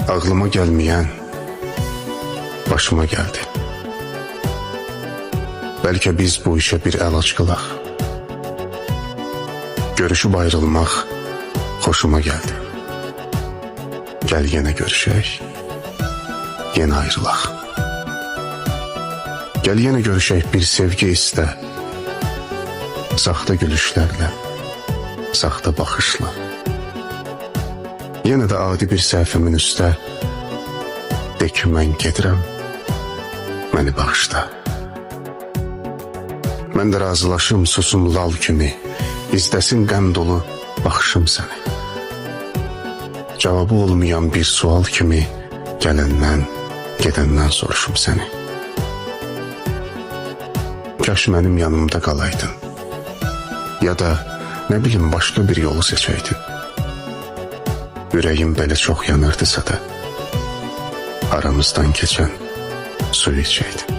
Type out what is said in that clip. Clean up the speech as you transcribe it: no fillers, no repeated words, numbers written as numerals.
Ağlıma gelmeyen başıma geldi. Belki biz bu işe bir el açqılaq. Görüşüb ayrılmaq hoşuma geldi. Gel yine görüşək, yine ayrılaq. Gel yine görüşək, bir sevgi iste. Saxta gülüşlərlə, saxta baxışla. Yenə də adi bir səhvimin üstə de ki, mən gedirəm, məni bağışla. Mən də razılaşım, susum lal kimi, izləsin qəm dolu baxışım səni. Cavabı olmayan bir sual kimi, gələndən, gedəndən soruşum səni. Kaş mənim yanımda qalaydın, ya da nə bilim başqa bir yolu seçəydin. Ürəyim belə çox yanırdısa da, aramızdan keçən suyu içəydin.